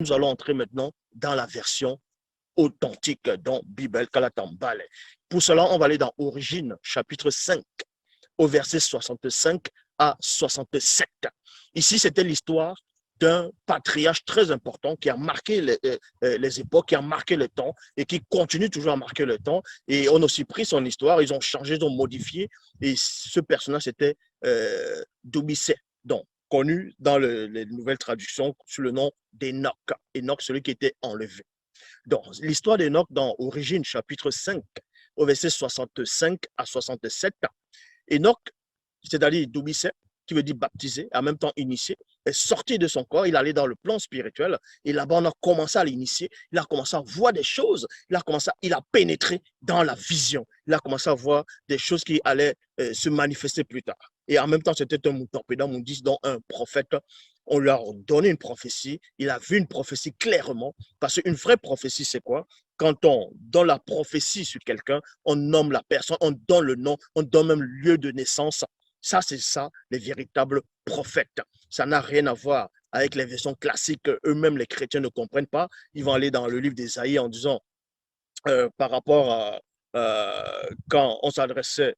Nous allons entrer maintenant dans la version authentique dans Bible Kalatambale. Pour cela, on va aller dans Origine, chapitre 5, au verset 65 à 67. Ici, c'était l'histoire d'un patriarche très important qui a marqué les époques, qui a marqué le temps et qui continue toujours à marquer le temps. Et on a aussi pris son histoire, ils ont changé, ils ont modifié. Et ce personnage, c'était Dobicet, donc connu dans les nouvelles traductions sous le nom d'Enoch. Enoch, celui qui était enlevé. Donc, l'histoire d'Enoch dans Origine, chapitre 5, au verset 65 à 67. Enoch, c'est-à-dire Dobicet, qui veut dire baptisé, en même temps initié, est sorti de son corps, il allait dans le plan spirituel, et là-bas, on a commencé à l'initier, il a commencé à voir des choses, il a pénétré dans la vision, il a commencé à voir des choses qui allaient se manifester plus tard. Et en même temps, c'était un torpédant, on dit, dont un prophète, on lui a donné une prophétie, il a vu une prophétie clairement, parce qu'une vraie prophétie, c'est quoi? Quand on donne la prophétie sur quelqu'un, on nomme la personne, on donne le nom, on donne même le lieu de naissance. Ça, c'est ça, les véritables prophètes. Ça n'a rien à voir avec les versions classiques que eux-mêmes, les chrétiens, ne comprennent pas. Ils vont aller dans le livre d'Ésaïe en disant, par rapport à quand on s'adressait,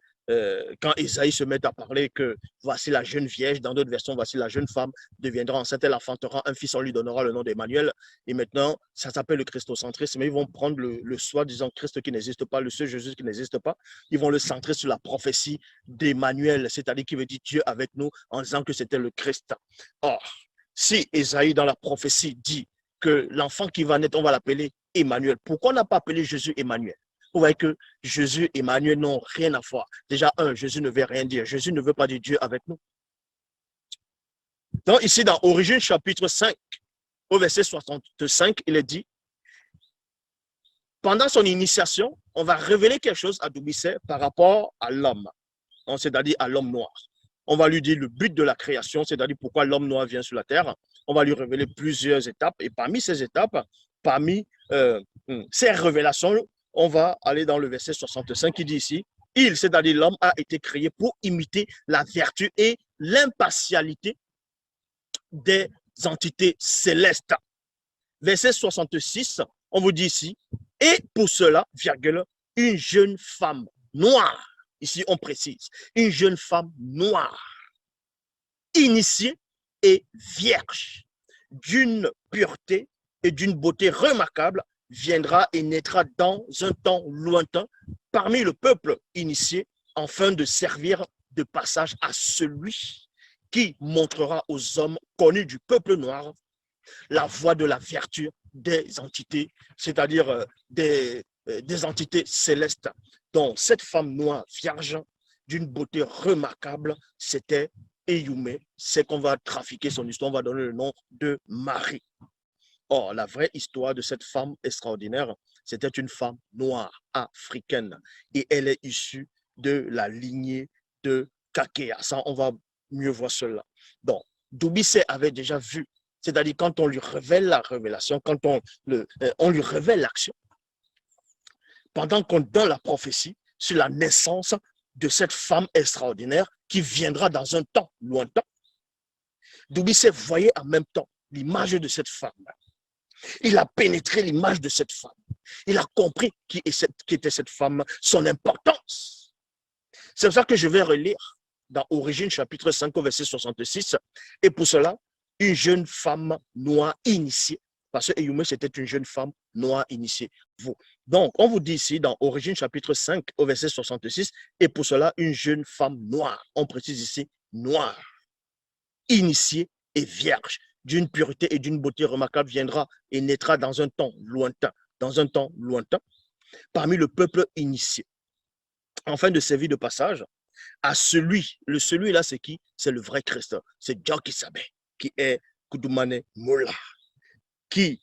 quand Ésaïe se met à parler que voici la jeune vierge, dans d'autres versions, voici la jeune femme deviendra enceinte, elle enfantera un fils, on lui donnera le nom d'Emmanuel. Et maintenant, ça s'appelle le christocentrisme. Mais ils vont prendre le soi-disant Christ qui n'existe pas, le seul Jésus qui n'existe pas. Ils vont le centrer sur la prophétie d'Emmanuel, c'est-à-dire qui veut dire Dieu avec nous, en disant que c'était le Christ. Or, si Ésaïe, dans la prophétie, dit que l'enfant qui va naître, on va l'appeler Emmanuel. Pourquoi on n'a pas appelé Jésus Emmanuel? Vous voyez que Jésus et Emmanuel n'ont rien à voir. Déjà, Jésus ne veut rien dire. Jésus ne veut pas dire Dieu avec nous. Donc, ici, dans Origine, chapitre 5, au verset 65, il est dit, pendant son initiation, on va révéler quelque chose à Dobicet par rapport à l'homme, c'est-à-dire à l'homme noir. On va lui dire le but de la création, c'est-à-dire pourquoi l'homme noir vient sur la terre. On va lui révéler plusieurs étapes. Et parmi ces étapes, parmi ces révélations, on va aller dans le verset 65 qui dit ici, il, c'est-à-dire l'homme, a été créé pour imiter la vertu et l'impartialité des entités célestes. Verset 66, on vous dit ici, et pour cela, virgule, une jeune femme noire, ici on précise, une jeune femme noire, initiée et vierge, d'une pureté et d'une beauté remarquable, viendra et naîtra dans un temps lointain parmi le peuple initié, afin de servir de passage à celui qui montrera aux hommes connus du peuple noir la voie de la vertu des entités, c'est-à-dire des entités célestes. Donc, cette femme noire vierge, d'une beauté remarquable, c'était Eyumé. C'est qu'on va trafiquer son histoire, on va donner le nom de Marie. Or, la vraie histoire de cette femme extraordinaire, c'était une femme noire, africaine, et elle est issue de la lignée de Kakea. Ça, on va mieux voir cela. Donc, Dobicet avait déjà vu, c'est-à-dire quand on lui révèle la révélation, quand on lui révèle l'action, pendant qu'on donne la prophétie sur la naissance de cette femme extraordinaire qui viendra dans un temps lointain, Dobicet voyait en même temps l'image de cette femme. Il a pénétré l'image de cette femme. Il a compris qui était cette femme, son importance. C'est pour ça que je vais relire dans Origine, chapitre 5, verset 66. Et pour cela, une jeune femme noire initiée. Parce que Eyumé, c'était une jeune femme noire initiée. Vous. Donc, on vous dit ici, dans Origine, chapitre 5, au verset 66, et pour cela, une jeune femme noire. On précise ici, noire, initiée et vierge, d'une pureté et d'une beauté remarquable, viendra et naîtra dans un temps lointain, parmi le peuple initié, afin de servir de passage à celui là, c'est qui? C'est le vrai Christ, c'est Djoki Sabé, qui est Koudoumane Mola, qui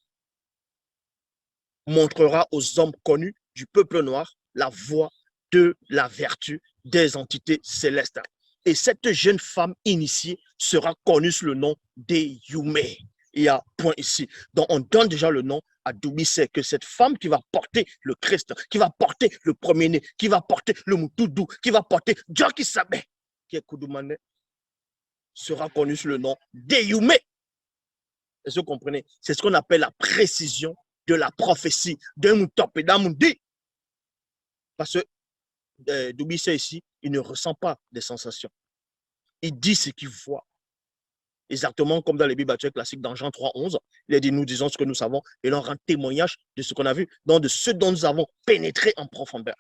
montrera aux hommes connus du peuple noir la voie de la vertu des entités célestes. Et cette jeune femme initiée sera connue sous le nom d'Eyumé. Il y a point ici. Donc, on donne déjà le nom à Dobicet, que cette femme qui va porter le Christ, qui va porter le premier-né, qui va porter le Moutoudou, qui va porter Djoki Sabé, qui est Koudoumane, sera connue sous le nom d'Eyumé. Est-ce que vous comprenez? C'est ce qu'on appelle la précision de la prophétie d'un Moutop et d'un Moundi. Parce que Doubissé ici, il ne ressent pas des sensations. Il dit ce qu'il voit. Exactement comme dans les Bibles classiques dans Jean 3,11, il a dit, nous disons ce que nous savons et l'on rend témoignage de ce qu'on a vu, donc de ce dont nous avons pénétré en profondeur.